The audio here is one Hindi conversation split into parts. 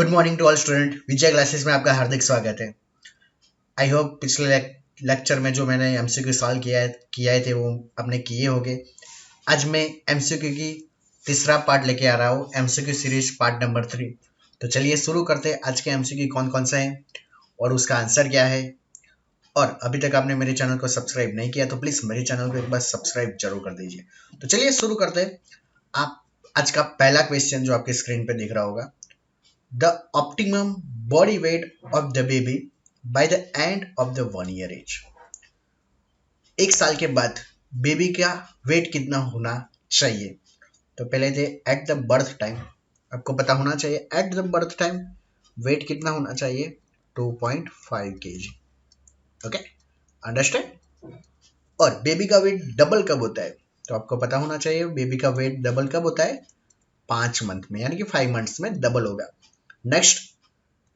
Good morning to all student. Vijay classes में आपका हार्दिक स्वागत है। आई होप पिछले लेक्चर में जो मैंने एमसीक्यू सॉल्व किए थे वो आपने किए होंगे। आज मैं एमसीक्यू की तीसरा पार्ट लेके आ रहा हूँ, एमसीक्यू सीरीज पार्ट नंबर 3। तो चलिए शुरू करते हैं। आज के एमसीक्यू कौन कौन सा है और उसका आंसर क्या है। और अभी तक आपने मेरे चैनल को सब्सक्राइब नहीं किया तो प्लीज मेरे चैनल को एक बार सब्सक्राइब जरूर कर दीजिए। तो चलिए शुरू करते हैं। आप आज का पहला क्वेश्चन जो आपके स्क्रीन पे दिख रहा होगा, the optimum body weight of the baby by the end of the 1 year age। एक साल के बाद बेबी का वेट कितना होना चाहिए। तो पहले थे एट द बर्थ टाइम, आपको पता होना चाहिए at the birth time weight कितना होना चाहिए, 2.5 kg। Okay, understand. और बेबी का वेट डबल कब होता है, तो आपको पता होना चाहिए बेबी का वेट डबल कब होता है, 5 मंथ में, यानी कि 5 मंथ्स में डबल होगा। नेक्स्ट,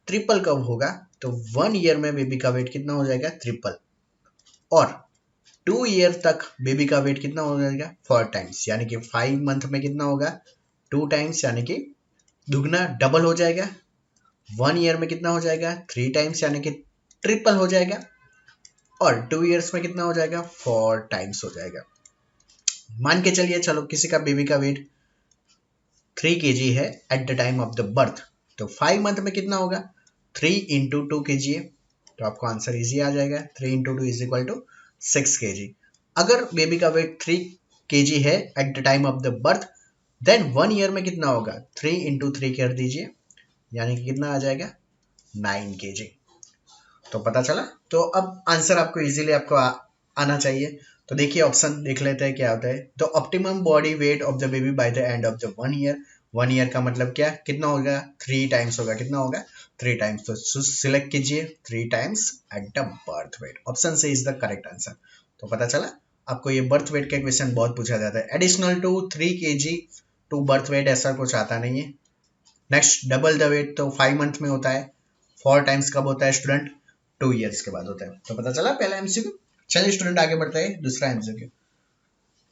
ट्रिपल कब होगा, तो 1 ईयर में बेबी का वेट कितना हो जाएगा, ट्रिपल। और 2 ईयर तक बेबी का वेट कितना हो जाएगा, 4 टाइम्स, यानी कि 5 मंथ में कितना होगा, 2 टाइम्स, यानी कि दुगना डबल हो जाएगा। 1 ईयर में कितना हो जाएगा, 3 टाइम्स, यानी कि ट्रिपल हो जाएगा। और 2 ईयर्स में कितना हो जाएगा, 4 टाइम्स हो जाएगा। मान के चलिए, चलो किसी का बेबी का वेट 3 kg है at the time of the birth, तो 5 मंथ में कितना होगा, 3 × 2 kg है। तो आपको आंसर इजी आ जाएगा, 3 × 2 = 6 kg। अगर बेबी का वेट 3 kg है at the time of the birth, then 1 year में कितना होगा, 3 × 3 कर दीजिए, यानी कि कितना आ जाएगा, 9 kg। तो पता चला। तो अब आंसर आपको इजीली आना चाहिए। तो देखिए ऑप्शन देख लेते हैं क्या होता है। तो optimum body weight of the baby by the end of the 1 year. 1 year का मतलब क्या, कितना होगा, 3 टाइम्स होगा। कितना होगा, 3 टाइम्स। तो सिलेक्ट कीजिए 3 times eight the birth weight. Option से इज द करेक्ट आंसर। तो पता चला आपको ये बर्थ वेट का क्वेश्चन बहुत पूछा जाता है। Additional to 3 kg to birth weight ऐसा कुछ आता नहीं है। नेक्स्ट, डबल द वेट तो 5 मंथ में होता है। 4 टाइम्स कब होता है स्टूडेंट, 2 ईयर्स के बाद होता है। तो पता चला पहला एमसीक्यू। चलिए स्टूडेंट आगे बढ़ते हैं दूसरा एमसीक्यू।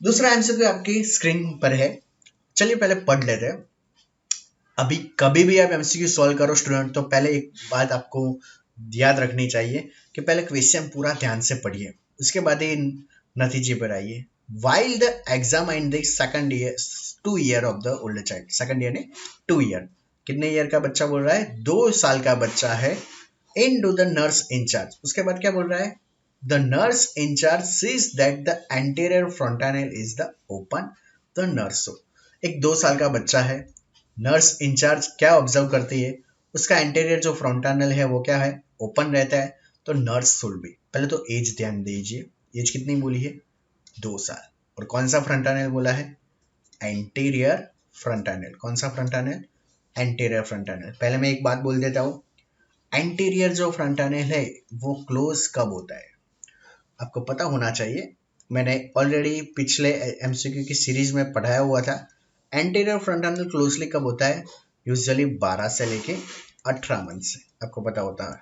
दूसरा एमसीक्यू आपकी स्क्रीन पर है। चलिए पहले पढ़ लेते हैं। अभी कभी भी आप एमसीक्यू सॉल्व करो स्टूडेंट, तो पहले एक बात आपको याद रखनी चाहिए कि पहले क्वेश्चन पूरा ध्यान से पढ़िए, उसके बाद ही नतीजे पर आइए। While the exam in the second year 2 year of the older child, second year ने 2 ईयर, कितने ईयर का बच्चा बोल रहा है, 2 साल का बच्चा है। In to the nurse in charge, उसके बाद क्या बोल रहा है, the nurse in charge sees that the anterior fontanelle is the open the nurse. एक 2 साल का बच्चा है, नर्स इंचार्ज क्या ऑब्जर्व करती है, उसका एंटीरियर जो फ्रंटानेल है वो क्या है, ओपन रहता है। तो नर्स शुड बी, पहले तो एज ध्यान दीजिए, एज कितनी बोली है, 2 साल। और कौन सा फ्रंटानेल बोला है, एंटीरियर फ्रंटानेल। कौन सा फ्रंटानेल, एंटीरियर फ्रंटानेल। पहले मैं एक बात बोल देता हूँ, एंटीरियर जो फ्रंटानेल है वो क्लोज कब होता है, आपको पता होना चाहिए। मैंने ऑलरेडी पिछले एमसीक्यू की सीरीज में पढ़ाया हुआ था। एंटीरियर फ्रंटानेल क्लोजली कब होता है, यूजुअली 12 से लेके 18 मंथ से, आपको पता होता है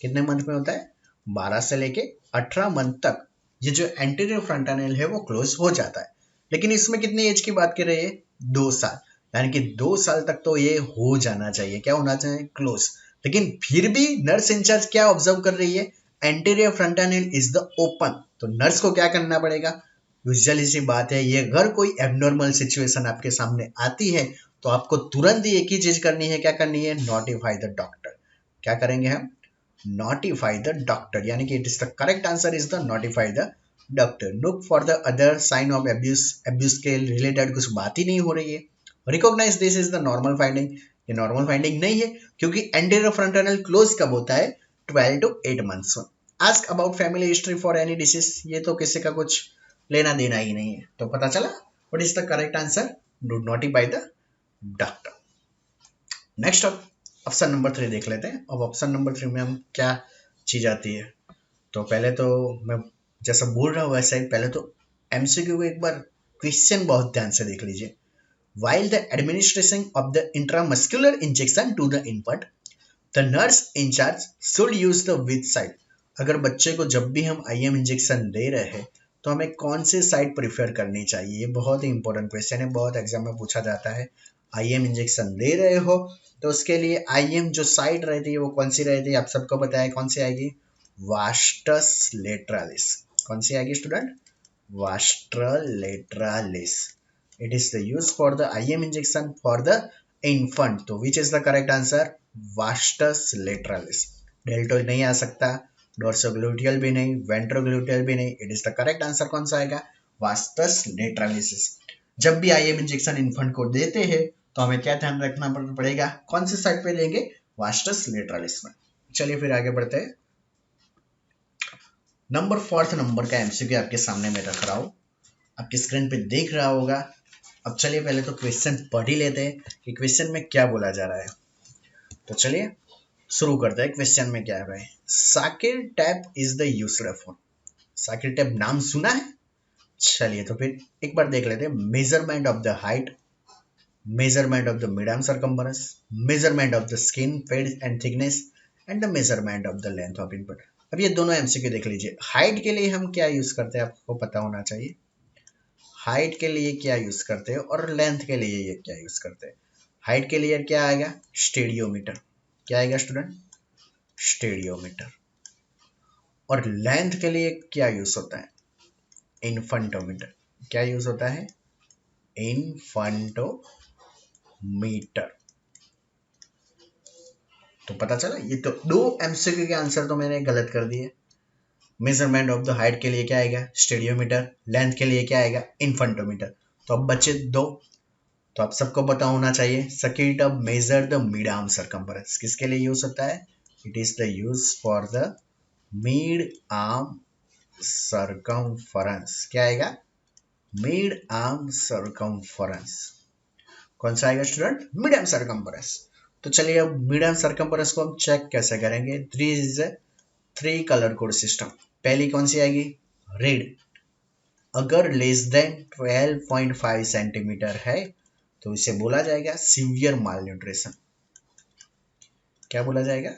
कितने मंथ में होता है, 12 से लेके 18 मंथ तक ये जो एंटीरियर फ्रंटानेल है वो क्लोज हो जाता है। लेकिन इसमें कितनी एज की बात कर रही है, 2 साल, यानी कि 2 साल तक तो ये हो जाना चाहिए, क्या होना चाहिए, क्लोज। लेकिन फिर भी नर्स इंचार्ज क्या ऑब्जर्व कर रही है, anterior fontanelle is the open. तो नर्स को क्या करना पड़ेगा, यूजुअली सी बात है, ये अगर कोई एबनॉर्मल सिचुएशन आपके सामने आती है तो आपको तुरंत ही एक ही चीज करनी है, क्या करनी है, नोटिफाई द डॉक्टर। क्या करेंगे हम, notify the doctor, यानी कि it is the correct answer is the notify the doctor। look for the other sign of abuse, abuse के रिलेटेड कुछ बात ही नहीं हो रही है। recognize this is the normal finding, ये नॉर्मल फाइंडिंग नहीं है, क्योंकि एंटीरियर फ्रंटानेल क्लोज कब होता है, 12 to 8 months. Ask about family history for any disease, ये तो किसी का कुछ लेना देना ही नहीं है। तो पता चला what is the correct answer, do notify the doctor. Next option number 3 देख लेते हैं। अब ऑप्शन नंबर 3 में हम क्या चीज आती है। तो पहले तो मैं जैसा बोल रहा हूँ वैसा ही, पहले तो एमसीक्यू को एक बार क्वेश्चन बहुत ध्यान से देख लीजिए। While the administration of the intramuscular injection to the input, the nurse incharge should use the which side. अगर बच्चे को जब भी हम आईएम इंजेक्शन दे रहे हैं तो हमें कौन से साइड प्रिफर करनी चाहिए, ये बहुत ही इंपॉर्टेंट क्वेश्चन है, बहुत एग्जाम में पूछा जाता है। आईएम इंजेक्शन दे रहे हो तो उसके लिए आईएम जो साइड रहती है वो कौन सी रहती है, आप सबको पता है कौन सी आएगी, वास्टस लेटरालिस। कौन सी आएगी student, vastus lateralis. It is the use for the IM injection for the infant, तो which is the correct answer, vastus lateralis. Deltoid नहीं आ सकता, डोर्सोग्लूटियल भी नहीं, वेंट्रोग्लूटियल भी नहीं, it is the correct answer कौन सा आएगा, वास्टस लेटरालिस। जब भी आईएम इंजेक्शन इन्फेंट को देते हैं तो हमें क्या ध्यान रखना पड़ेगा, कौन से साइड पे लेंगे, वास्टस लेटरालिस में। चलिए फिर आगे बढ़ते हैं। नंबर फोर्थ नंबर का एमसीक्यू आपके सामने मैं रख रहा हूँ, आपकी स्क्रीन पे देख रहा होगा। अब चलिए पहले तो क्वेश्चन पढ़ ही लेते हैं कि क्वेश्चन में क्या बोला जा रहा है। तो चलिए शुरू करते हैं, क्वेश्चन में क्या है भाई, Sakir tap is the used for. Sakir tap नाम सुना है, चलिए तो फिर एक बार देख लेते हैं। Measurement of the height, measurement of the mid-arm circumference, measurement of the skin width and thickness and the measurement of the length of input। अब ये दोनों एमसीक्यू देख लीजिए। हाइट के लिए हम क्या यूज करते हैं आपको पता होना चाहिए, हाइट के लिए क्या यूज करते हैं और लेंथ के लिए ये क्या यूज करते हैं। हाइट के लिए क्या आएगा, स्टेडियोमीटर। क्या आएगा स्टूडेंट, स्टेडियोमीटर। और लेंथ के लिए क्या यूज होता है, इन्फंटोमीटर। क्या यूज होता है, इन्फंटोमीटर। तो पता चला, ये तो दो एमसीक्यू के आंसर तो मैंने गलत कर दिए। मेजरमेंट ऑफ द हाइट के लिए क्या आएगा, स्टेडियोमीटर। लेंथ के लिए क्या आएगा, इन्फेंटोमीटर। तो अब बचे दो, तो आप सबको पता होना चाहिए। Circuit of measure the mid arm circumference किसके लिए यूज होता है, it is the use for the mid arm circumference. क्या आएगा, मिड आर्म सरकमफरेंस। कौन सा आएगा स्टूडेंट, मिड आर्म सरकमफरेंस। तो चलिए अब मिड आर्म सरकमफरेंस को हम चेक कैसे करेंगे। Three colour code system. पहली कौन सी आएगी, रेड। अगर लेस देन 12.5 सेंटीमीटर है तो इसे बोला जाएगा सीवियर माल न्यूट्रिशन। क्या बोला जाएगा,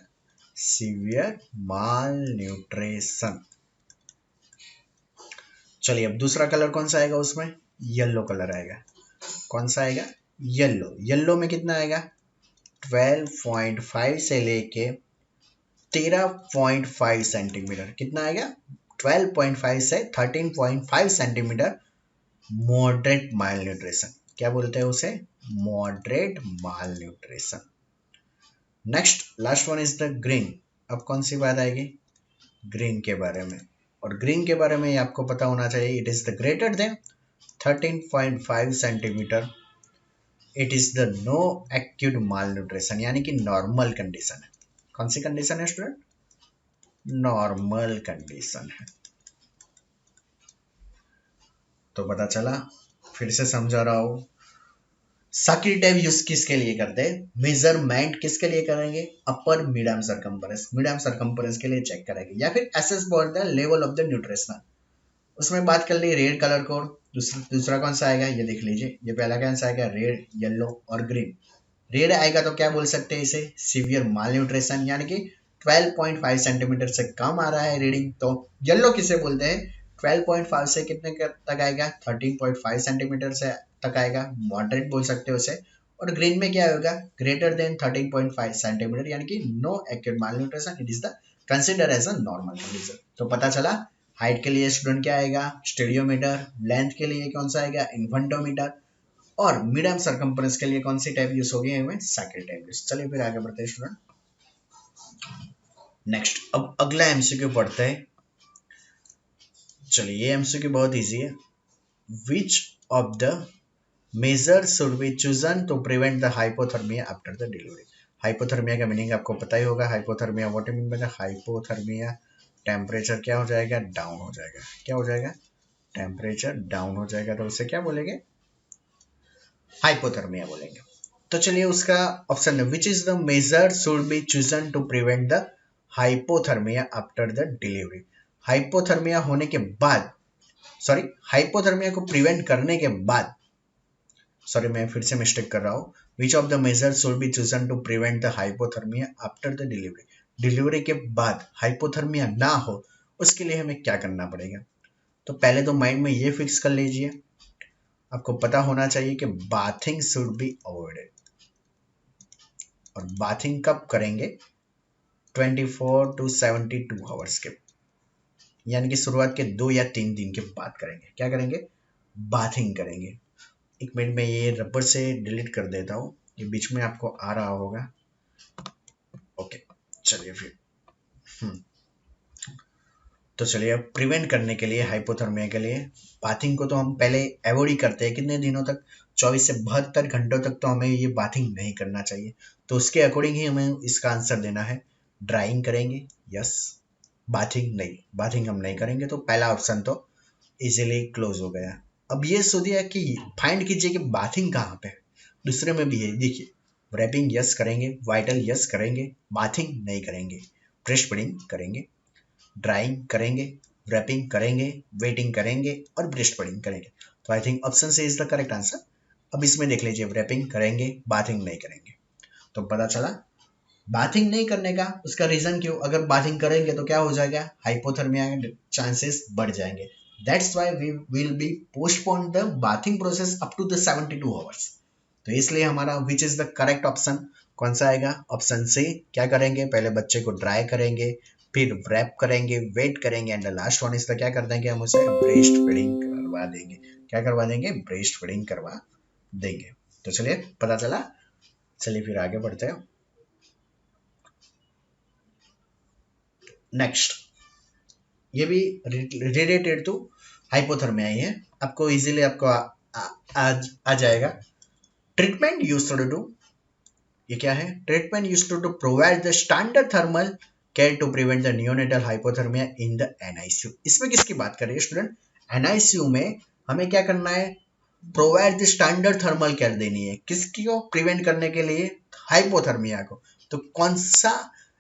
सीवियर माल न्यूट्रिशन। चलिए अब दूसरा कलर कौन सा आएगा उसमें, येलो कलर आएगा। कौन सा आएगा, येलो। येलो में कितना आएगा, 12.5 से लेके 13.5 सेंटीमीटर। कितना आएगा, 12.5 से 13.5 सेंटीमीटर। मॉडरेट माल न्यूट्रिशन। क्या बोलते हैं उसे, moderate mall nutrition. Next last one is the green. अब कौन सी बात आएगी, ग्रीन के बारे में। और ग्रीन के बारे में आपको पता होना चाहिए, it is the greater than 13.5 centimetre. It is the no acute malnutrition, यानी कि नॉर्मल कंडीशन है। कौन सी कंडीशन है स्टूडेंट, नॉर्मल कंडीशन है। तो पता चला, फिर से समझा रहा हूं। साकिर टैप यूज किसके लिए करते हैं, मेजरमेंट किसके लिए करेंगे, upper mid arm circumference, mid arm circumference के लिए चेक करेंगे, या फिर assess for the level of the nutrition. उसमें बात कर ली रेड कलर कोड। दूसरा कौन सा आएगा, ये देख लीजिए। ये पहला कौन सा आएगा, रेड, येलो और ग्रीन। रेड आएगा तो क्या बोल सकते हैं इसे, सीवियर माल न्यूट्रिशन, यानी कि 12.5 सेंटीमीटर से कम आ रहा है रीडिंग। तो येलो किसे बोलते हैं, 12.5 से कितने तक आएगा, 13.5 सेंटीमीटर से तक आएगा, मॉडरेट बोल सकते हो उसे। और ग्रीन में क्या होगा, ग्रेटर देन 13.5 सेंटीमीटर, यानी कि no acute malnutrition, it is the consider as a normal condition. तो पता चला, हाइट के लिए स्टूडेंट क्या आएगा, स्टेडियोमीटर। लेंथ के लिए कौन सा आएगा, इन्फेंटोमीटर। और मिड आर्म सरकमफरेंस के लिए कौन सी टाइप यूज होगी, हमें साइकिल टाइप यूज। चलिए फिर आगे बढ़ते हैं स्टूडेंट। नेक्स्ट अब अगला एमसीक्यू पढ़ते हैं। चलिए ये एमसीक्यू बहुत इजी है। Which of the measure should be chosen to prevent the hypothermia after the delivery. Hypothermia का मीनिंग आपको पता ही होगा। Hypothermia what mean by hypothermia, temperature क्या हो जाएगा, डाउन हो जाएगा। क्या हो जाएगा, टेम्परेचर डाउन हो जाएगा। तो उसे क्या बोलेंगे, हाइपोथर्मिया बोलेंगे। तो चलिए उसका ऑप्शन है, which is the measure should be chosen to prevent the hypothermia after the delivery. Hypothermia होने के बाद, सॉरी हाइपोथर्मिया को प्रिवेंट करने के बाद, सॉरी मैं फिर से मिस्टेक कर रहा हूँ। Which of the measure should be chosen to prevent the hypothermia after the delivery. Delivery के बाद हाइपोथर्मिया ना हो उसके लिए हमें क्या करना पड़ेगा। तो पहले तो माइंड में ये फिक्स कर लीजिए, आपको पता होना चाहिए कि बाथिंग शुड बी अवॉइडेड। और बाथिंग कब करेंगे? 24 to 72 आवर्स के, यानी कि शुरुआत के 2 या 3 दिन के बाद करेंगे। क्या करेंगे? बाथिंग करेंगे। एक मिनट में ये रबर से डिलीट कर देता हूँ, ये बीच में आपको आ रहा होगा। ओके, चलिए फिर। तो चलिए, अब प्रिवेंट करने के लिए, हाइपोथर्मिया के लिए बाथिंग को तो हम पहले अवॉइड ही करते हैं। कितने दिनों तक? 24 से 72 घंटों तक तो हमें ये बाथिंग नहीं करना चाहिए। तो उसके अकॉर्डिंग ही हमें इसका आंसर देना है। ड्राइंग करेंगे, यस। बाथिंग नहीं, बाथिंग हम नहीं करेंगे, तो पहला ऑप्शन तो इजीली क्लोज हो गया। अब ये सोचिए कि फाइंड कीजिए कि बाथिंग कहाँ पे है। दूसरे में भी है, देखिए। रैपिंग यस करेंगे, वाइटल यस करेंगे, बाथिंग नहीं करेंगे। ब्रेस्ट फीडिंग करेंगे, ड्राइंग करेंगे, रैपिंग करेंगे, वेटिंग करेंगे और ब्रेस्ट फीडिंग करेंगे। तो I think option C is the correct answer. अब इसमें देख लीजिए, रैपिंग करेंगे, बाथिंग नहीं करेंगे। तो पता चला बाथिंग नहीं करने का उसका रीजन क्यों? अगर बाथिंग करेंगे तो क्या हो जाएगा? हाइपोथर्मिया के चांसेस बढ़ जाएंगे। That's why we will be postpone the bathing process up to the 72 hours. तो इसलिए हमारा which is the correct option कौन सा आएगा? Option C. क्या करेंगे? पहले बच्चे को ड्राई करेंगे, फिर रैप करेंगे, वेट करेंगे, and the last one is the क्या कर देंगे? हम उसे ब्रेस्ट फीडिंग करवा देंगे। क्या करवा देंगे? ब्रेस्ट फीडिंग करवा देंगे। तो चलिए, पता चला। चलिए फिर आगे बढ़ते हैं। नेक्स्ट, ये भी रिलेटेड टू हाइपोथर्मिया ही है। आपको इजीली आपको आ जाएगा। ट्रीटमेंट यूज्ड टू डू, ये क्या है? Treatment used to provide the standard thermal care to prevent the neonatal hypothermia in the NICU. इसमें किसकी बात कर रही है स्टूडेंट? एनआईसीयू में हमें क्या करना है? Provide the standard thermal care देनी है। किसकी को? प्रिवेंट करने के लिए हाइपोथर्मिया को। तो कौन सा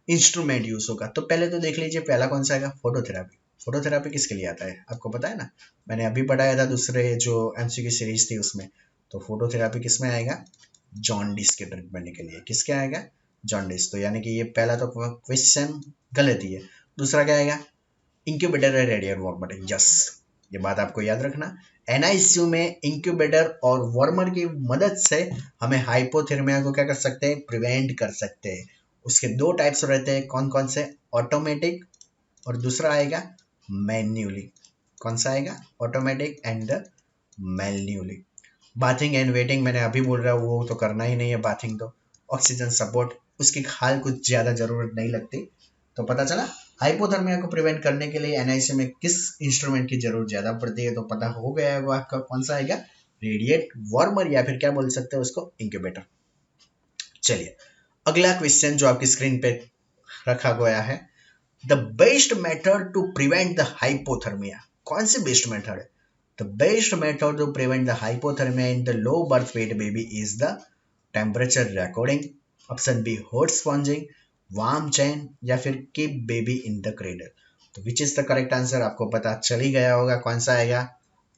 इंस्ट्रूमेंट यूज होगा? तो पहले तो देख लीजिए, पहला कौन सा आएगा? फोटोथेरापी। फोटोथेरापी किसके लिए आता है? आपको पता है ना, मैंने अभी पढ़ाया था दूसरे जो एमसीक्यू सीरीज थी उसमें। तो फोटोथेरापी किसमें आएगा? जॉन्डिस के ट्रीटमेंट के लिए। किसके आएगा? जॉन्डिस। तो यानी कि ये पहला तो क्वेश्चन गलत ही है। दूसरा क्या आएगा? इंक्यूबेटर है रेडियर वार्मर। यस, ये बात आपको याद रखना। एनआईसीयू में इंक्यूबेटर और वार्मर की मदद से हमें हाइपोथर्मिया को क्या कर सकते हैं? प्रिवेंट कर सकते हैं। उसके दो टाइप्स रहते हैं, कौन कौन से? ऑटोमेटिक और दूसरा आएगा मैन्युअली। कौन सा आएगा? Automatic and manually. Bathing and waiting मैंने अभी बोल रहा हूँ, वो तो करना ही नहीं है बाथिंग। तो ऑक्सीजन सपोर्ट, उसकी खाल कुछ ज्यादा जरूरत नहीं लगती। तो पता चला हाइपोथर्मिया को प्रिवेंट करने के लिए एनआईसी में किस इंस्ट्रूमेंट की जरूरत ज्यादा पड़ती है। तो पता हो गया है वो आपका कौन सा आएगा? रेडिएट वार्मर, या फिर क्या बोल सकते हैं उसको? इंक्यूबेटर। चलिए, अगला क्वेश्चन जो आपकी स्क्रीन पे रखा गया है, the best method to prevent the hypothermia. कौन सी बेस्ट मेथड है? The best method to prevent the hypothermia in the low birth weight baby is the temperature recording. Option B, hot sponging, warm chain, या फिर keep baby in the cradle. तो which is the correct answer? आपको पता चल ही गया होगा कौन सा आएगा?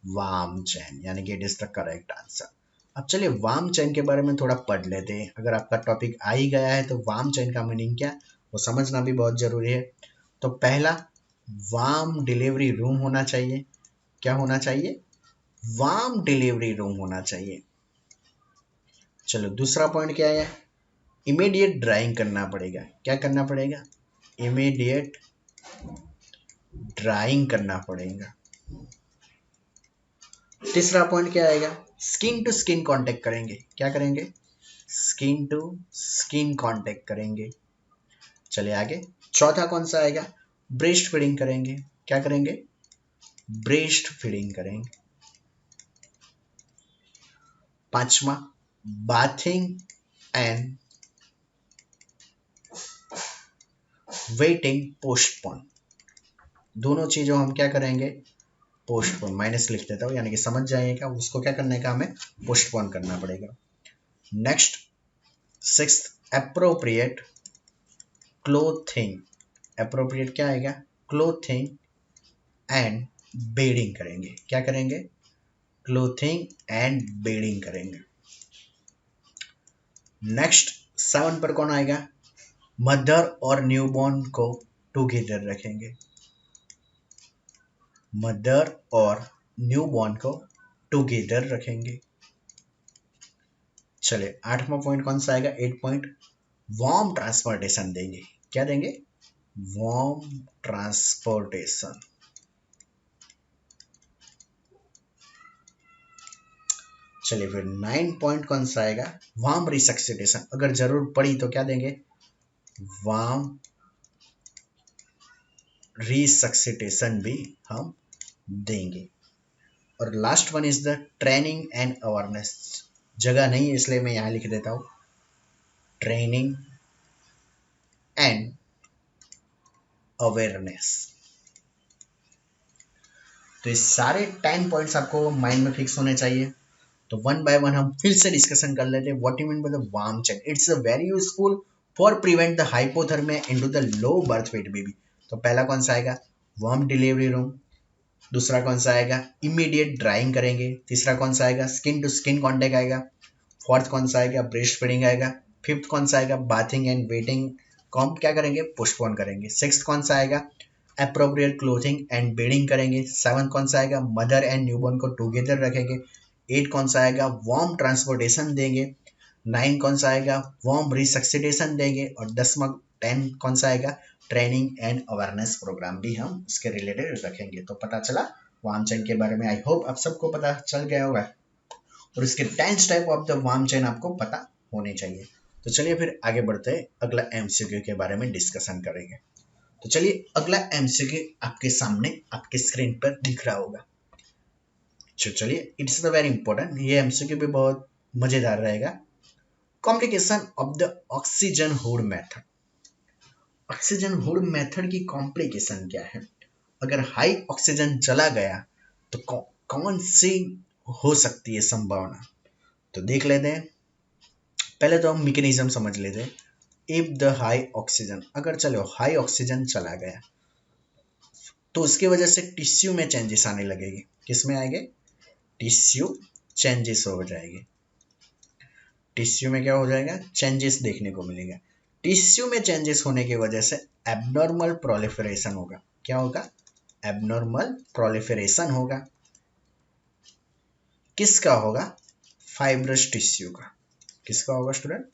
वार्म चैन, यानी कि it is the correct answer. अब चलिए वार्म चैन के बारे में थोड़ा पढ़ लेते हैं। अगर आपका टॉपिक आ ही गया है तो वार्म चैन का मीनिंग क्या, वो समझना भी बहुत जरूरी है। तो पहला, वार्म डिलीवरी रूम होना चाहिए। क्या होना चाहिए? वार्म डिलीवरी रूम होना चाहिए। चलो, दूसरा पॉइंट क्या है? इमीडिएट ड्राइंग करना पड़ेगा। क्या करना पड़ेगा? इमीडिएट ड्राइंग करना पड़ेगा। तीसरा पॉइंट क्या आएगा? स्किन टू स्किन कांटेक्ट करेंगे। क्या करेंगे? स्किन टू स्किन कांटेक्ट करेंगे। चलिए आगे, चौथा कौन सा आएगा? ब्रेस्ट फीडिंग करेंगे। क्या करेंगे? ब्रेस्ट फीडिंग करेंगे। पांचवा, बाथिंग एंड वेटिंग पोस्टपोन। दोनों चीजों हम क्या करेंगे? पोस्टपोन। माइनस लिख देता हूँ, यानी कि समझ जाइएगा उसको क्या करने का, हमें पोस्टपोन करना पड़ेगा। Next, sixth, appropriate clothing. Appropriate क्या आएगा? क्लोथिंग एंड बेडिंग करेंगे। क्या करेंगे? क्लोथिंग एंड बेडिंग करेंगे। नेक्स्ट, 7 पर कौन आएगा? मदर और न्यूबॉर्न को टुगेदर रखेंगे। मदर और न्यूबॉर्न को टुगेदर रखेंगे। चलिए 8वां पॉइंट कौन सा आएगा? 8 पॉइंट वार्म ट्रांसपोर्टेशन देंगे। क्या देंगे? Warm transportation. चलिए फिर 9 पॉइंट कौन सा आएगा? Warm resuscitation. अगर जरूर पड़ी तो क्या देंगे? वार्म रिसक्सिटेशन भी हम देंगे। और last one is the training and awareness. जगह नहीं है इसलिए मैं यहां लिख देता हूं, ट्रेनिंग एंड अवेयरनेस। तो ये सारे 10 पॉइंट्स आपको माइंड में फिक्स होने चाहिए। तो वन बाय वन हम फिर से डिस्कशन कर लेते हैं। What you mean by the warm check? It's a very useful for prevent the hypothermia into the low birth weight baby. तो पहला कौन सा आएगा? Warm delivery room. दूसरा कौन सा आएगा? इमीडिएट ड्राइंग करेंगे। तीसरा कौन सा आएगा? स्किन टू स्किन कॉन्टेक्ट आएगा। फोर्थ कौन सा आएगा? ब्रेस्ट फीडिंग आएगा। फिफ्थ कौन सा आएगा? बाथिंग एंड वेटिंग को हम क्या करेंगे? पोस्टपोन करेंगे। सिक्स्थ कौन सा आएगा? अप्रोप्रिएट क्लोथिंग एंड बेडिंग करेंगे। सेवंथ कौन सा आएगा? मदर एंड न्यूबॉर्न को टुगेदर रखेंगे। 8 कौन सा आएगा? वार्म ट्रांसपोर्टेशन देंगे। 9 कौन सा आएगा? वार्म रिसक्सिटेशन देंगे। और 10वां 10 कौन सा आएगा? ट्रेनिंग एंड अवेयरनेस प्रोग्राम भी हम उसके रिलेटेड रखेंगे। तो पता चला वार्म चेन के बारे में। आई होप आप सबको पता चल गया होगा और इसके 10 type of the warm chain आपको पता होने चाहिए। तो चलिए फिर आगे बढ़ते हैं, अगला एमसीक्यू के बारे में डिस्कशन करेंगे। तो चलिए अगला एमसीक्यू आपके सामने आपके स्क्रीन पर दिख रहा होगा। चलिए इट्स द वेरी इंपॉर्टेंट, ये एमसीक्यू भी बहुत मजेदार रहेगा। Complication of the oxygen hood method. Oxygen hood method की कॉम्प्लिकेशन क्या है? अगर हाई ऑक्सीजन चला गया तो कौन सी हो सकती है संभावना? तो देख लेते हैं। पहले तो हम मैकेनिज्म समझ लेते हैं। इफ द हाई ऑक्सीजन, अगर चलो हाई ऑक्सीजन चला गया तो उसकी वजह से टिश्यू में चेंजेस आने लगेगी। किस में आएंगे? टिश्यू चेंजेस हो जाएंगे। टिश्यू में क्या हो जाएगा? चेंजेस देखने को मिलेगा। टिश्यू में चेंजेस होने की वजह से एबनॉर्मल प्रोलिफरेशन होगा। क्या होगा? एबनॉर्मल प्रोलिफरेशन होगा। किसका होगा? फाइब्रस टिश्यू का। किसका होगा स्टूडेंट?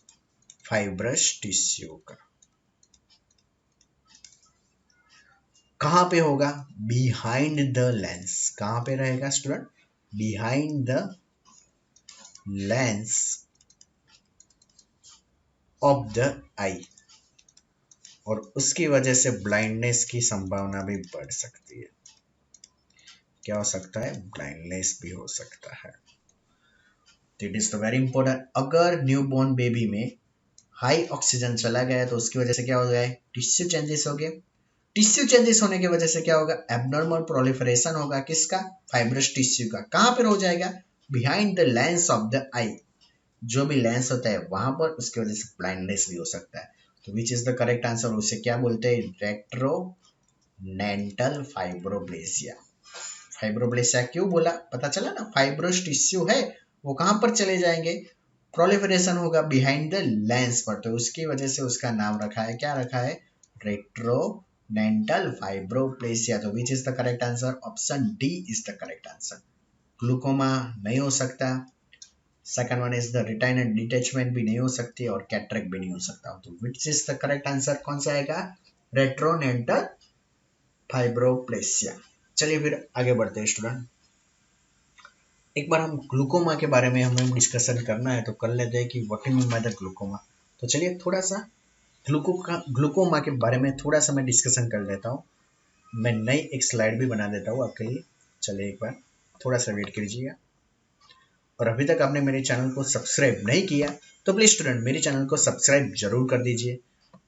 फाइब्रस टिश्यू का। कहां पे होगा? Behind the lens. कहां पे रहेगा student? Behind the lens of the eye. और उसकी वजह से ब्लाइंडनेस की संभावना भी बढ़ सकती है। क्या हो सकता है? ब्लाइंडनेस भी हो सकता है। इट इज तो वेरी इंपॉर्टेंट। अगर न्यूबॉर्न बेबी में हाई ऑक्सीजन चला गया तो उसकी वजह से क्या हो गया? टिश्यू चेंजेस हो गए। टिश्यू चेंजेस होने की वजह से क्या होगा? एबनॉर्मल प्रोलिफरेशन होगा। किसका? फाइब्रस टिश्यू का। कहां पर हो जाएगा? Behind the lens of the eye. जो भी लेंस होता है वहां पर, उसकी वजह से ब्लाइंडनेस भी हो सकता है। तो which is the correct answer? उसे क्या बोलते हैं? रेट्रोनेंटल फाइब्रोप्लेसिया। फाइब्रोप्लेसिया क्यों बोला? पता चला ना, फाइब्रोस टिश्यू है वो कहां पर चले जाएंगे? प्रोलिफरेशन होगा बिहाइंड द लेंस पर, तो उसकी वजह से उसका नाम रखा है, क्या रखा है? रेट्रोनेंटल फाइब्रोप्लेसिया। तो which is the correct answer? Option D is the correct answer. Glaucoma नहीं हो सकता। Second one is the retina detachment भी नहीं हो सकती और कैटरेक्ट भी नहीं हो सकता। तो which is the correct answer कौन सा आएगा? रेट्रोनेंटल फाइब्रोप्लेसिया। चलिए फिर आगे बढ़ते हैं स्टूडेंट। एक बार हम ग्लूकोमा के बारे में हमें डिस्कशन करना है तो कर लेते हैं कि what you mean by the glaucoma. तो चलिए थोड़ा सा ग्लूकोमा के बारे में थोड़ा सा मैं डिस्कशन कर लेता हूँ। मैं नई एक स्लाइड भी बना देता हूँ आपके लिए। चलिए एक बार थोड़ा सा वेट कीजिएगा। और अभी तक आपने मेरे चैनल को सब्सक्राइब नहीं किया तो प्लीज स्टूडेंट मेरे चैनल को सब्सक्राइब जरूर कर दीजिए,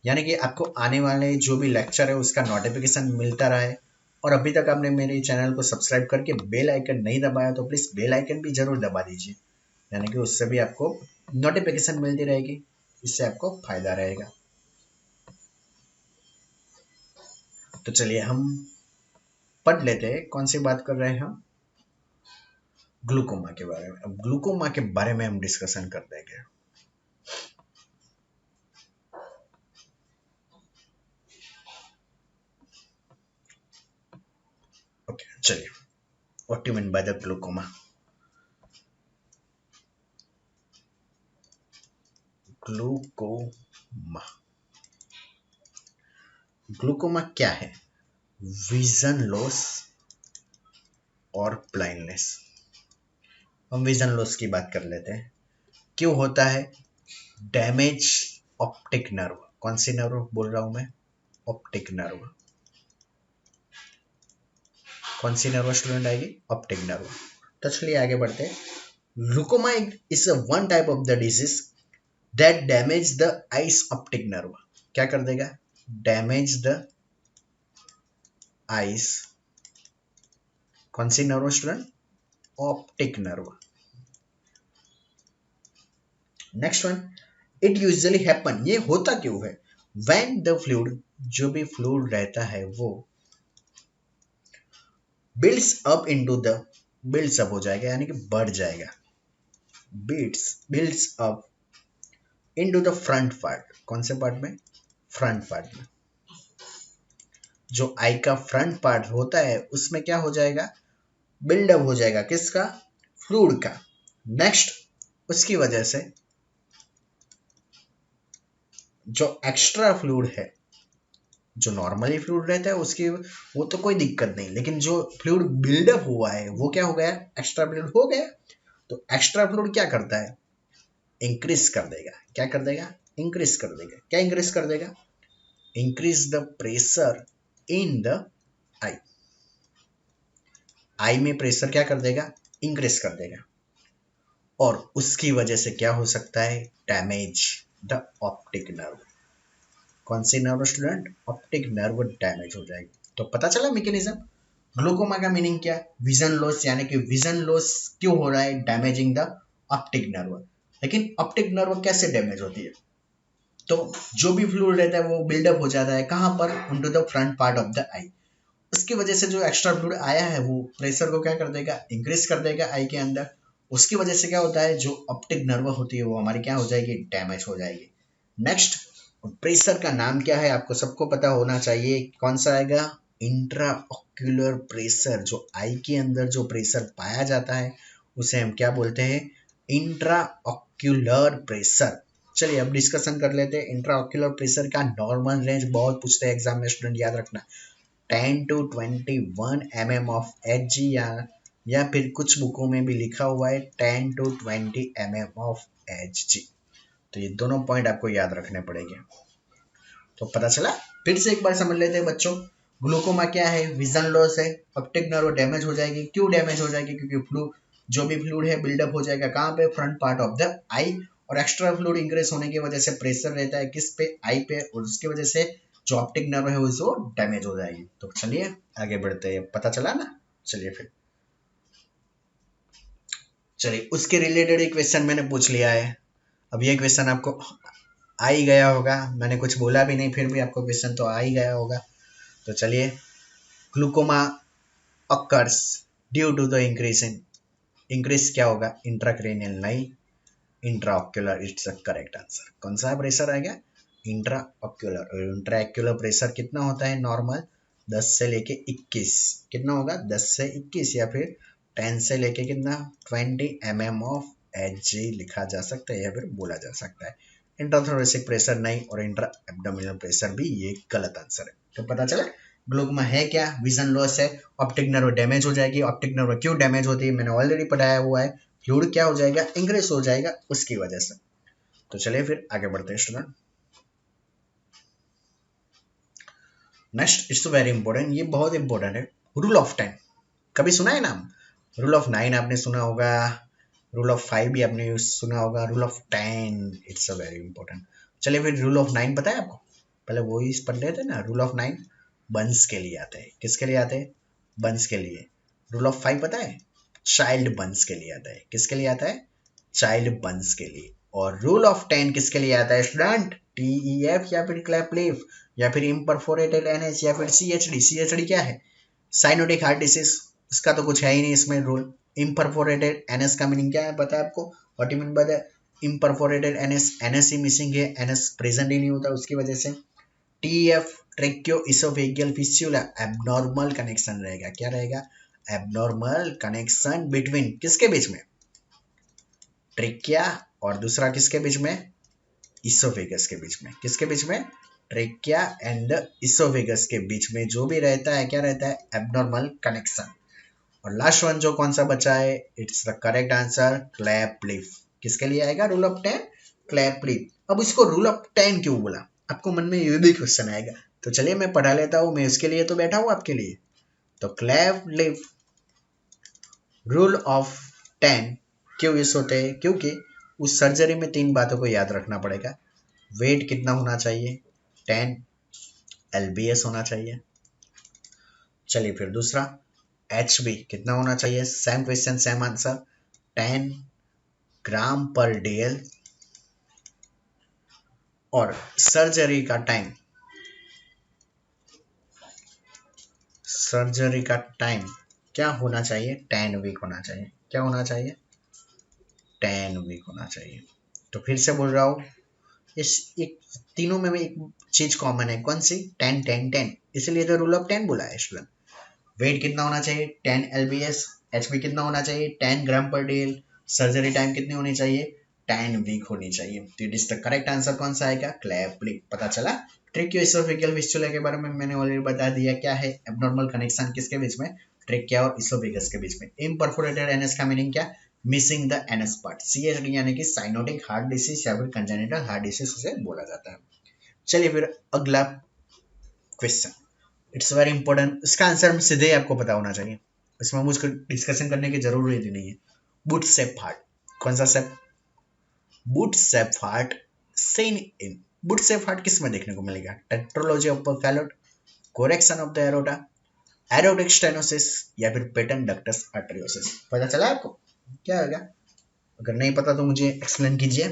यानी कि आपको आने वाले जो भी लेक्चर है उसका नोटिफिकेशन मिलता रहे। और अभी तक आपने मेरे चैनल को सब्सक्राइब करके बेल आइकन नहीं दबाया तो प्लीज बेल आइकन भी जरूर दबा दीजिए, यानी कि उससे भी आपको नोटिफिकेशन मिलती रहेगी। इससे आपको फायदा रहेगा। तो चलिए हम पढ़ लेते हैं कौन सी बात कर रहे हैं हम? ग्लूकोमा के बारे में। अब ग्लूकोमा के बारे में हम डिस्कशन कर देंगे। ओके चलिए, what you mean by the glaucoma? Glaucoma. Glaucoma क्या है? विजन लॉस और ब्लाइंडनेस। हम विजन लॉस की बात कर लेते हैं। क्यों होता है? Damage optic nerve. कौन सी नर्व बोल रहा हूं मैं? Optic nerve. कौन सी नर्व स्टूडेंट आएगी? Optic nerve. तो चलिए आगे बढ़ते हैं। Glaucoma is one type of the disease that damage the ice optic nerve. क्या कर देगा? Damage the eyes. कौन सी nerve student? Optic nerve. Next one, it usually happen. ये होता क्यों है? व्हेन द फ्लूइड, जो भी फ्लूइड रहता है वो builds up into the, builds up हो जाएगा यानी कि बढ़ जाएगा, builds up into the front part. कौन से पार्ट में? फ्रंट पार्ट में। जो आई का फ्रंट पार्ट होता है उसमें क्या हो जाएगा? बिल्डअप हो जाएगा। किसका? फ्लूइड का। नेक्स्ट, उसकी वजह से जो एक्स्ट्रा फ्लूइड है, जो नॉर्मली फ्लूइड रहता है उसकी वो तो कोई दिक्कत नहीं, लेकिन जो फ्लूइड बिल्डअप हुआ है वो क्या हो गया? एक्स्ट्रा फ्लूइड हो गया। तो एक्स्ट्रा फ्लूइड क्या करता है? इंक्रीज कर देगा। क्या कर देगा? इंक्रीज कर देगा। क्या इंक्रीज कर देगा? Increase the pressure in the eye. Eye में प्रेशर क्या कर देगा? इंक्रीज कर देगा। और उसकी वजह से क्या हो सकता है? Damage the optic nerve. कौन सी nerve student? Optic nerve damage हो जाएगी। तो पता चला मैकेनिज्म। ग्लूकोमा का मीनिंग क्या है? विजन लॉस, यानी कि विजन लॉस क्यों हो रहा है? Damaging the optic nerve. लेकिन ऑप्टिक नर्व कैसे डैमेज होती है? तो जो भी फ्लूइड रहता है वो बिल्डअप हो जाता है। कहां पर? Into the front part of the eye. उसकी वजह से जो एक्स्ट्रा फ्लूइड आया है वो प्रेशर को क्या कर देगा? इंक्रीज कर देगा आई के अंदर। उसकी वजह से क्या होता है? जो ऑप्टिक नर्व होती है वो हमारी क्या हो जाएगी? डैमेज हो जाएगी। नेक्स्ट, प्रेशर का नाम क्या है? आपको सबको पता होना चाहिए। कौन सा आएगा? Intra ocular pressure. जो आई के अंदर जो प्रेशर पाया जाता है उसे हम क्या बोलते हैं? Intra ocular pressure. चलिए अब डिस्कशन कर लेते हैं। इंट्रा ऑक्यूलर प्रेशर का नॉर्मल रेंज बहुत पूछते हैं एग्जाम में, स्टूडेंट याद रखना। 10 to 21 mm of H G, या फिर कुछ बुकों में भी लिखा हुआ है 10 to 20 mm of H G. तो ये दोनों पॉइंट आपको याद रखने पड़ेंगे। तो पता चला? फिर से एक बार समझ लेते हैं बच्चों। ग्लूकोमा क्या है? विजन लॉस है। ऑप्टिक नर्व डैमेज हो जाएगी। क्यों डैमेज हो जाएगी? क्योंकि फ्लू, जो भी फ्लूइड है बिल्डअप हो जाएगा कहाँ पे? Front part of the eye. और एक्स्ट्रा फ्लूइड इंक्रीज होने की वजह से प्रेशर रहता है किस पे? आई पे। और उसकी वजह से जो ऑप्टिक नर्व है वो डैमेज हो जाएगी। तो चलिए आगे बढ़ते हैं। पता चला ना? चलिए फिर, चलिए उसके रिलेटेड एक क्वेश्चन मैंने पूछ लिया है। अब ये क्वेश्चन आपको आ ही गया होगा, मैंने कुछ बोला भी नहीं फिर भी आपको क्वेश्चन तो आ ही गया होगा। तो चलिए, glaucoma occurs due to the increase क्या होगा? इंट्राक्रेनियल नहीं, intraocular. It's a correct answer. कौन सा प्रेशर आएगा? इंट्राऑक्यूलर। और इंट्राऑक्यूलर प्रेशर कितना होता है नॉर्मल? 10 से लेके 21। कितना होगा? 10 से 21, या फिर 10 से लेके कितना? 20 mm ऑफ एच जी लिखा जा सकता है या फिर बोला जा सकता है। इंट्राथोरेसिक प्रेशर नहीं, और इंट्रा एब्डोमिनल प्रेशर भी ये गलत आंसर है। तो पता चला ग्लूकोमा है क्या? विजन लॉस है। ऑप्टिक नर्व डैमेज हो जाएगी। ऑप्टिक नर्व क्यों डैमेज होती है मैंने ऑलरेडी पढ़ाया हुआ है। फ्लूइड क्या हो जाएगा? इंक्रीज हो जाएगा उसकी वजह से। तो चलिए फिर आगे बढ़ते हैं student. Next is very important, ये बहुत इंपॉर्टेंट है। रूल ऑफ 10 कभी सुना है नाम? रूल ऑफ 9 आपने सुना होगा, रूल ऑफ 5 भी आपने सुना होगा, rule of 10 it's a very important. चलिए फिर रूल ऑफ 9 पता है आपको? पहले वो ही पढ़ लेते ना। रूल ऑफ 9 बंस के लिए आते हैं। किसके लिए आते हैं? बंस के लिए। रूल ऑफ 5 पता है? चाइल्ड बंस के लिए आता है। किसके लिए आता है? चाइल्ड बंस के लिए। और रूल ऑफ 10 किसके लिए आता है स्टूडेंट? टीईएफ या फिर क्लैपलीफ या फिर इम्परफोरेटेड एनएच या फिर सीएचडी। सीएचडी क्या है? Cyanotic heart disease. इसका तो कुछ है ही नहीं इसमें रूल। इम्परफोरेटेड एनएस का मीनिंग क्या है पता है आपको? What you mean by the imperforated anus? Anus ही मिसिंग है, एनएस प्रेजेंट ही नहीं होता उसकी वजह से। TF tracheoesophageal fistula, abnormal connection रहेगा। क्या रहेगा? एबनॉर्मल कनेक्शन बिटवीन किसके बीच में? ट्रिकिया और दूसरा किसके बीच में? इसोफेगस के बीच में, किसके बीच में, ट्रेकिया एंड इसोफेगस के बीच में जो भी रहता है क्या रहता है, एब्नॉर्मल कनेक्शन। और लास्ट वन जो कौन सा बचा है, it's the correct answer clap leaf. किसके लिए आएगा रूल ऑफ 10, क्लैप लीफ। अब इसको रूल ऑफ 10 क्यों बोला, आपको मन में ये भी क्वेश्चन आएगा, तो चलिए मैं पढ़ा लेता हूँ, मैं इसके लिए तो बैठा हूँ आपके लिए। तो क्लैप लीफ रूल ऑफ 10 क्यों यूज होते हैं, क्योंकि उस सर्जरी में 3 बातों को याद रखना पड़ेगा। वेट कितना होना चाहिए, 10 LBS होना चाहिए। चलिए फिर दूसरा, HB कितना होना चाहिए, सेम क्वेश्चन सेम आंसर, 10 ग्राम पर DL। और सर्जरी का टाइम, सर्जरी का टाइम क्या होना चाहिए, 10 वीक होना चाहिए। क्या होना चाहिए, 10 वीक होना चाहिए। तो फिर से बोल रहा हूँ, इस एक तीनों में एक चीज कॉमन है, कौन सी, 10 10 10, इसलिए तो रूल ऑफ 10 बोला है स्टूडेंट। वेट कितना होना चाहिए, 10 LBS। HB कितना होना चाहिए, 10 ग्राम पर DL। सर्जरी टाइम कितनी होनी चाहिए, 10 वीक होनी चाहिए। तो it is the correct answer कौन सा आएगा, क्लैप लीफ। पता चला। ट्रेकियोइसोफेगल फिस्टुला के बारे में मैंने ऑलरेडी बता दिया, क्या है, एब्नॉर्मल कनेक्शन किसके बीच में, ट्रेकिया और इसोफेगस के बीच में। इम्परफोरेटेड एनएस का मीनिंग क्या, missing the NS part. CHD यानी कि साइनोटिक हार्ट डिसीज या फिर कंजेनिटल हार्ट डिसीज उसे बोला जाता है। चलिए फिर अगला क्वेश्चन, इट्स वेरी इंपॉर्टेंट, इसका आंसर सीधे आपको पता होना चाहिए, इसमें मुझको डिस्कशन करने की जरूरत ही नहीं है। बूट सेप हार्ट, कौन सा shape, boot shape heart seen in. Boot shape heart किस में देखने को मिलेगा, tetralogy of Fallot, coarctation of the aorta, aortic stenosis या फिर पेटेंट डक्टस आर्टेरियोसिस। पता चला आपको, क्या होगा, अगर नहीं पता तो मुझे एक्सप्लेन कीजिए,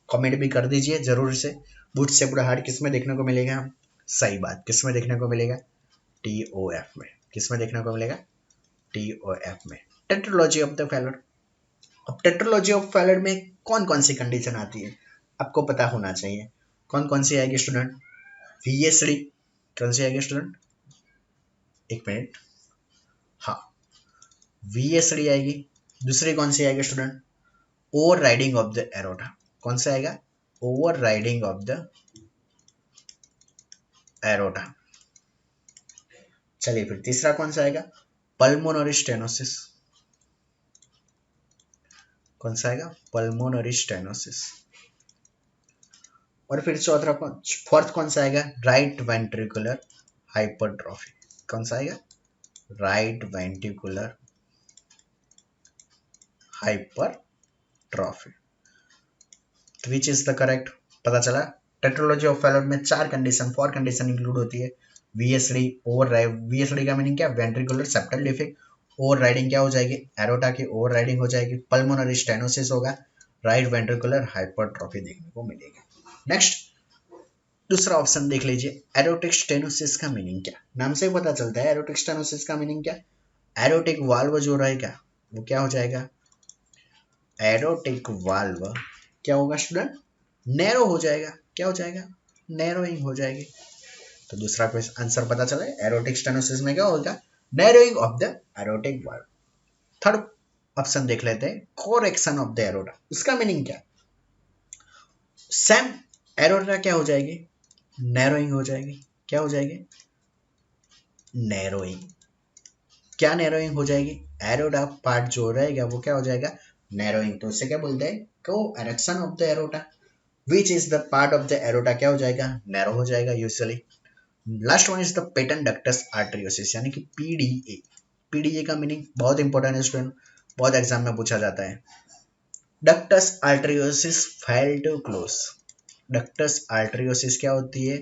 कमेंट भी कर दीजिए जरूर से। बूट सेप हार्ट किस में देखने को मिलेगा, सही बात, किस में देखने को मिलेगा, TOF में। किस में देखने को मिलेगा, TOF में, टेट्रोलॉजी ऑफ द फैलोट। अब टेट्रोलॉजी ऑफ फैलोट में कौन कौन सी कंडीशन आती है, आपको पता होना चाहिए। कौन कौन सी आएगी स्टूडेंट, VSD, कौन सी आएगी स्टूडेंट, एक मिनट, हाँ VSD आएगी। दूसरी कौन सी आएगी student, over riding of the aorta, कौन सा आएगा, over riding of the aorta. चलिए फिर तीसरा कौन सा आएगा, पल्मोनरी स्टेनोसिस, कौन सा आएगा, पल्मोनरी स्टेनोसिस। और फिर चौथा कौन, फोर्थ कौन सा आएगा, राइट वेंट्रिकुलर हाइपरट्रॉफी, कौन सा आएगा, right ventricular hypertrophy. Which is the correct, पता चला। टेट्रोलॉजी ऑफ फैलोट में 4 कंडीशन, 4 कंडीशन इंक्लूड होती है। VSD ओवर, VSD का मीनिंग क्या, ventricular septal defect. Over riding क्या हो जाएगी, एरोटा की ओवर राइडिंग हो जाएगी। पल्मोनरी स्टेनोसिस होगा, राइट वेंट्रिकुलर हाइपरट्रॉफी देखने को मिलेगी। नेक्स्ट दूसरा ऑप्शन देख लीजिए, एरोटिक स्टेनोसिस का मीनिंग क्या, नाम से पता चलता है एरोटिक स्टेनोसिस का मीनिंग क्या, एरोटिक वाल्व जो रहेगा वो क्या हो जाएगा, एरोटिक वाल्व क्या होगा स्टूडेंट, नैरो हो जाएगा। क्या हो जाएगा, नैरोइंग हो जाएगी। तो दूसरा क्वेश्चन आंसर पता चला, एरोटिक स्टेनोसिस में क्या होगा, narrowing of the aortic valve. Third option देख लेते हैं, कोरेक्शन ऑफ द एरोटा, उसका मीनिंग क्या, सेम एरोटा क्या हो जाएगी, नैरोइंग हो जाएगी। क्या हो जाएगी, नैरोइंग। क्या नैरोइंग हो जाएगी, एरोटा पार्ट जो रहेगा वो क्या हो जाएगा, नैरोइंग। तो उससे क्या बोलते हैं, coarctation of the aorta. Which is the part of the aorta क्या हो जाएगा, नैरो हो जाएगा usually. Last one is the patent ductus arteriosus यानी कि PDA। PDA का मीनिंग बहुत इंपॉर्टेंट है स्टूडेंट, बहुत एग्जाम में पूछा जाता है। Ductus arteriosus fail to close, ductus arteriosus क्या होती है,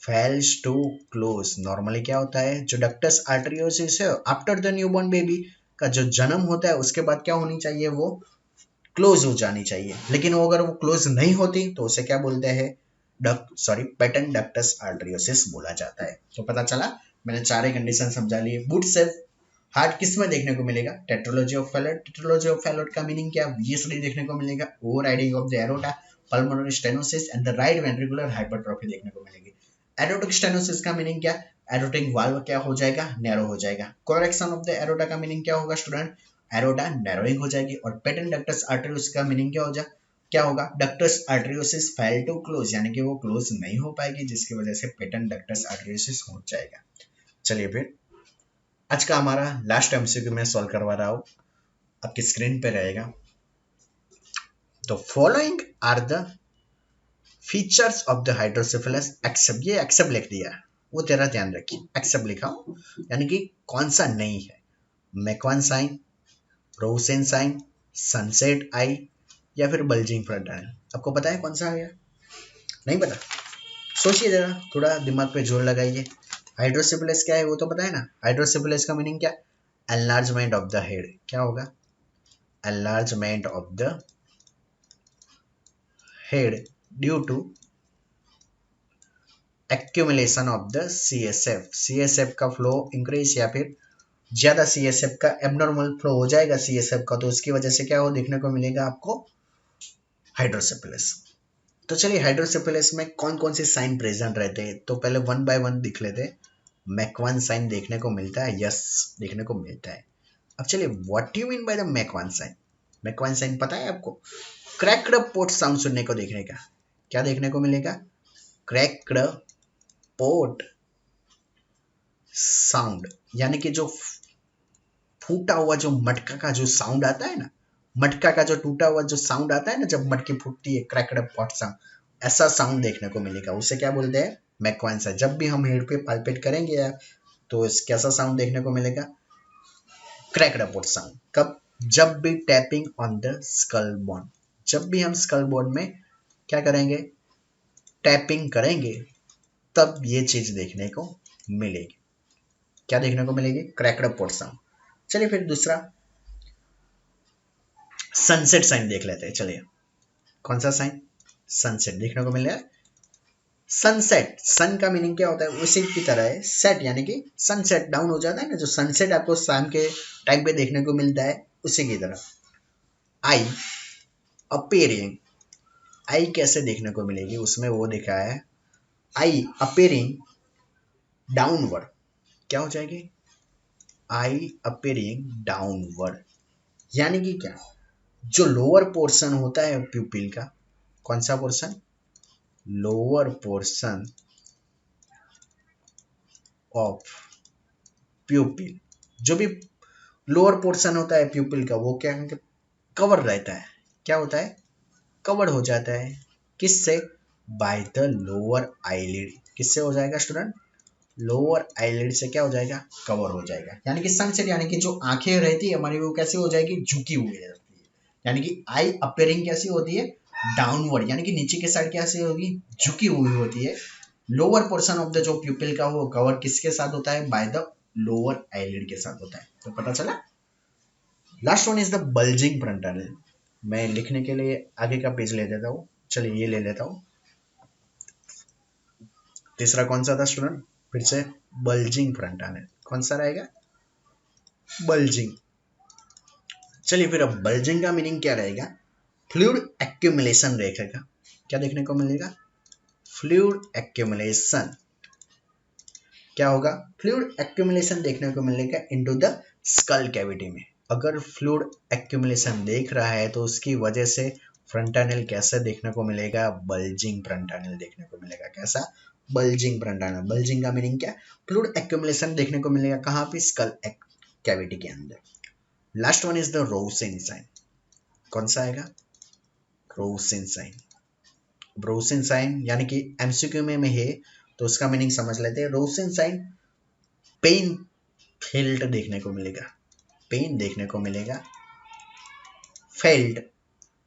फेल्स टू क्लोज। नॉर्मली क्या होता है, जो डक्टस आर्टेरियोसिस है आफ्टर द न्यूबॉर्न बेबी का जो जन्म होता है उसके बाद क्या होनी चाहिए, वो क्लोज हो जानी चाहिए। लेकिन वो अगर वो क्लोज नहीं होती तो उसे क्या बोलते हैं, पेटेंट डक्टस आर्टेरियोसिस बोला जाता है। तो पता चला, मैंने 4 कंडीशन समझा लिए। बूट सेप हार्ट किस में देखने को मिलेगा, tetralogy of Fallot. Tetralogy of Fallot का मीनिंग क्या, VSD देखने को मिलेगा, over riding of the aorta, pulmonary stenosis and the right ventricular hypertrophy देखने को मिलेगी। एरोटिक स्टेनोसिस का मीनिंग क्या, एरोटिक वाल्व क्या हो जाएगा, नैरो हो जाएगा। कोरेक्शन ऑफ द एरोटा का मीनिंग क्या होगा स्टूडेंट, एरोटा नैरोइंग हो जाएगी। और पेटेंट डक्टस आर्टेरियोसिस का मीनिंग क्या हो जाए, क्या होगा, ductus arteriosus fail to close, यानी कि वो क्लोज नहीं हो पाएगी, जिसकी वजह से पेटेंट डक्टस आर्टेरियोसिस हो जाएगा। चलिए फिर आज का हमारा लास्ट एमसीक्यू मैं सॉल्व करवा रहा हूँ, आपकी स्क्रीन पे रहेगा। तो following are the features of the hydrocephalus except, ये एक्सेप्ट लिख दिया है, वो तेरा ध्यान रखिए, एक्सेप्ट लिखा हूं, यानी कि कौन सा नहीं है, Macewen sign, Rosen sign, sunset eye, या फिर बल्जिंग फ्रंट आई। आपको पता है कौन सा है? नहीं पता? सोचिए जरा, थोड़ा दिमाग पे जोर लगाइए। हाइड्रोसेफेलस क्या है वो तो पता है ना। हाइड्रोसेफेलस का मीनिंग क्या? Enlargement of the head. क्या होगा? Enlargement of the head due to accumulation of the CSF. CSF का फ्लो इंक्रीज, या फिर ज्यादा सीएसएफ का एबनॉर्मल फ्लो हो जाएगा सीएसएफ का, तो उसकी वजह से क्या हो देखने को मिलेगा आपको? हाइड्रोसेफेलस। तो चलिए हाइड्रोसेफेलस में कौन कौन से साइन प्रेजेंट रहते हैं, तो पहले वन बाय वन दिख लेते हैं। मैकवान साइन देखने को मिलता है, यस देखने को मिलता है। अब चलिए what you mean by the Macewen sign? Macewen sign पता है आपको? क्रैक्ड पोर्ट साउंड सुनने को देखने का, क्या देखने को मिलेगा? क्रैक्ड पोर्ट साउंड, यानी कि जो फूटा हुआ जो मटका का जो साउंड आता है ना, मटका का जो टूटा हुआ जो साउंड आता है ना, जब मटकी फूटती है, क्रैक्ड पॉट साउंड, ऐसा साउंड देखने को मिलेगा। उसे क्या बोलते हैं? मैकवान साइन। जब भी हम हेड पे पाल्पेट करेंगे या तो कैसा साउंड देखने को मिलेगा? Cracked pot sound. कब? जब भी tapping on the skull bone, जब भी हम स्कल बोन में क्या करेंगे? टैपिंग करेंगे, तब ये चीज देखने को मिलेगी। क्या देखने को मिलेगी? Cracked pot sound. चलिए फिर दूसरा सनसेट साइन देख लेते हैं। चलिए कौन सा साइन? सनसेट देखने को मिल रहा है। सनसेट, सन का मीनिंग क्या होता है? उसी की तरह है सेट, यानी कि सनसेट डाउन हो जाता है ना, जो सनसेट आपको शाम के टाइम पे देखने को मिलता है, उसी की तरह। आई अपीयरिंग, आई कैसे देखने को मिलेगी? उसमें वो दिखा है आई अपीयरिंग डाउनवर्ड। क्या हो जाएगी? आई अपीयरिंग डाउनवर्ड, यानी कि क्या? जो लोअर पोर्शन होता है प्यूपिल का, कौन सा पोर्शन? लोअर पोर्शन ऑफ प्यूपिल, जो भी लोअर पोर्शन होता है प्यूपिल का, वो क्या कवर रहता है। क्या होता है? कवर हो जाता है। किससे? Bye the lower eyelid. किससे हो जाएगा स्टूडेंट? लोअर आईलिड से क्या हो जाएगा? कवर हो जाएगा। यानी कि सनसेट, यानी कि जो आंखें रहती है हमारी, वो कैसे हो जाएगी? झुकी हुई रहती है। यानी कि आई अपेयरिंग कैसी होती है? डाउनवर्ड, यानी कि नीचे के साइड कैसे होगी? झुकी हुई होती है। लोअर पोर्शन ऑफ द जो प्यूपिल का, वो कवर किसके साथ होता है? बाय द लोअर आईलिड के साथ होता है। तो पता चला। Last one is the bulging frontal. मैं लिखने के लिए आगे का पेज ले देता हूँ। चलिए ये ले लेता हूँ। तीसरा कौन सा था स्टूडेंट? फिर से बल्जिंग फ्रंटल। कौन सा रहेगा? बल्जिंग। चलिए फिर अब बल्जिंग का मीनिंग क्या रहेगा? फ्लूइड एक्यूमुलेशन रहेगा। क्या देखने को मिलेगा? Fluid accumulation. क्या होगा? फ्लूइड एक्यूमुलेशन देखने को मिलेगा इनटू द स्कल कैविटी में। अगर फ्लूइड एक्यूमुलेशन देख रहा है तो उसकी वजह से फ्रंटानेल कैसा देखने को मिलेगा? बल्जिंग फ्रंटानेल देखने को मिलेगा। कैसा? Bulging fontanelle. बल्जिंग का मीनिंग क्या? फ्लूइड एक्यूमुलेशन देखने को मिलेगा कहाँ पे? स्कल कैविटी के अंदर। Last one is the Rovsing sign. कौन सा आएगा? Rosen sign. रोसेन साइन यानी कि एमसीक्यू में है, तो उसका मीनिंग समझ लेते हैं। रोसेन साइन पेन फेल्ट देखने को मिलेगा। पेन देखने को मिलेगा felt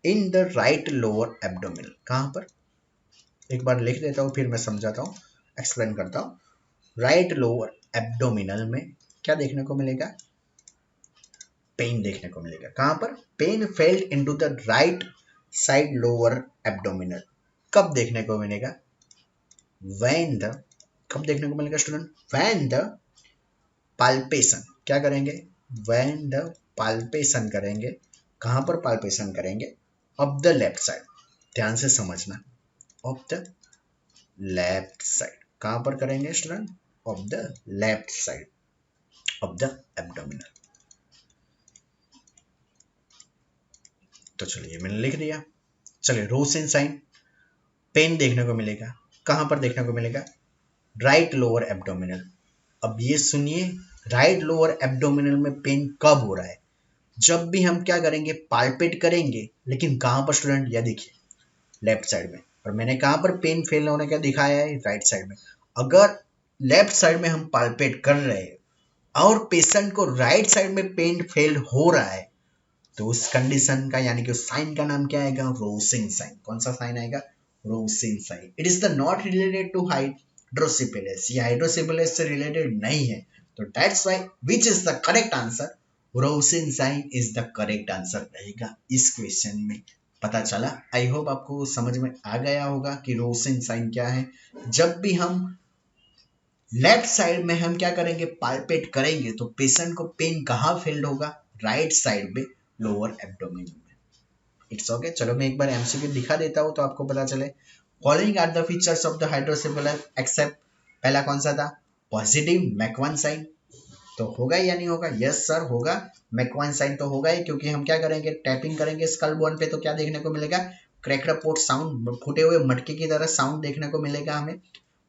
in the right lower abdominal. कहां पर? एक बार लिख देता हूं, फिर मैं समझाता हूं, एक्सप्लेन करता हूं। राइट लोअर एब्डोमिनल में क्या देखने को मिलेगा? पेन देखने को मिलेगा। कहां पर? Pain felt into the right side lower abdominal. कब देखने को मिलेगा? व्हेन द, कब देखने को मिलेगा स्टूडेंट? When the palpation. क्या करेंगे? व्हेन द पाल्पेशन करेंगे। कहां पर पाल्पेशन करेंगे? Of the left side. ध्यान से समझना, ऑफ द लेफ्ट साइड। कहां पर करेंगे student? Of the left side of the abdominal. तो चलिए मैंने लिख दिया। चलिए, रोसिन साइन पेन देखने को मिलेगा, कहाँ पर देखने को मिलेगा? Right lower abdominal. अब ये सुनिए, राइट लोअर एब्डोमिनल में पेन कब हो रहा है? जब भी हम क्या करेंगे, पाल्पेट करेंगे, लेकिन कहाँ पर स्टूडेंट? यह देखिए, लेफ्ट साइड में। और मैंने कहाँ पर पेन फेल होने का दिखाया है? राइट साइड में। अगर लेफ्ट साइड में हम पाल्पेट कर रहे हैं और पेशेंट को राइट साइड में पेन फेल हो रहा है, तो उस कंडीशन का यानी कि उस साइन का नाम क्या आएगा? Rosen sign. कौन सा साइन आएगा? Rosen sign. It is the not related to hydrocephalus, ये हाइड्रोसिपिलेस से रिलेटेड नहीं है, तो that's why which is the correct answer? Rosen sign is the correct answer रहेगा इस क्वेश्चन में। पता चला? आई होप आपको समझ में आ गया होगा कि रोसिन साइन क्या है। जब भी हम लेफ्ट साइड में हम क्या करेंगे, पाल्पेट करेंगे, तो पेशेंट को पेन कहाँ फील होगा? राइट साइड में, लोअर एब्डोमेन में। It's okay. चलो मैं एक बार एमसीक्यू दिखा देता हूँ तो आपको पता चले। Following are the features of the hydrocephalus except, पहला कौन सा था? Positive Macewen sign. तो होगा या नहीं होगा? यस सर होगा, मैकवन साइन तो होगा ही, क्योंकि हम क्या करेंगे, टैपिंग करेंगे स्कल बोन पे, तो क्या देखने को मिलेगा? क्रैक्ड पोर्ट साउंड, फूटे हुए मटके की तरह साउंड देखने को मिलेगा हमें।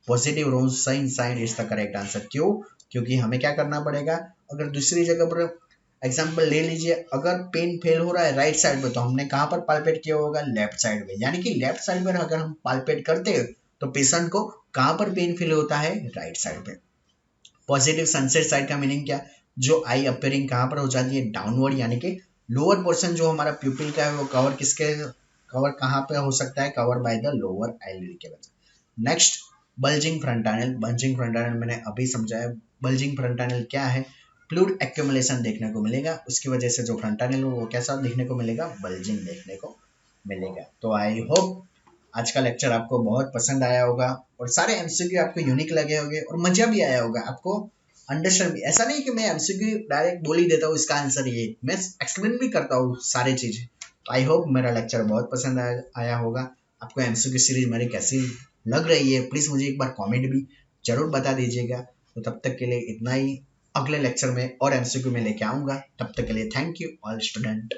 Positive Rovsing sign is the correct answer. क्यों? क्योंकि हमें क्या करना पड़ेगा, अगर दूसरी जगह पर एग्जाम्पल ले लीजिए, अगर पेन फेल हो रहा है राइट साइड में, तो हमने कहाँ पर पाल्पेट किया होगा? लेफ्ट साइड में। यानी कि लेफ्ट साइड में अगर हम पाल्पेट करते हैं तो पेशेंट को कहाँ पर पेन फील होता है? राइट साइड पे। पॉजिटिव सनसेट साइड का मीनिंग क्या? जो आई अपेयरिंग कहाँ पर हो जाती है? डाउनवर्ड, यानी कि लोअर पोर्शन जो हमारा प्यूपिल का है वो कवर किसके, कवर कहाँ पे हो सकता है? Cover by the lower eyelid के वजह। Next, bulging fontanelle. Bulging fontanelle मैंने अभी समझाया। बल्जिंग फ्रंटानल क्या है? फ्लूइड एक्यूमुलेशन देखने को मिलेगा, उसकी वजह से जो फ्रंटानल है वो कैसा देखने को मिलेगा? बल्जिंग देखने को मिलेगा। तो आई होप आज का लेक्चर आपको बहुत पसंद आया होगा और सारे एमसीक्यू आपको यूनिक लगे होंगे और मजा भी आया होगा आपको। अंडरस्टैंड भी, ऐसा नहीं कि मैं एमसीक्यू डायरेक्ट बोल ही देता हूँ इसका आंसर ये, मैं एक्सप्लेन भी करता हूँ सारी चीजें। तो आई होप मेरा लेक्चर बहुत पसंद आया होगा आपको। एमसीक्यू सीरीज मेरी कैसी लग रही है प्लीज मुझे एक बार कमेंट भी जरूर बता दीजिएगा। तो तब तक के लिए इतना ही, अगले लेक्चर में और एमसीक्यू में लेके आऊंगा। तब तक के लिए थैंक यू ऑल स्टूडेंट।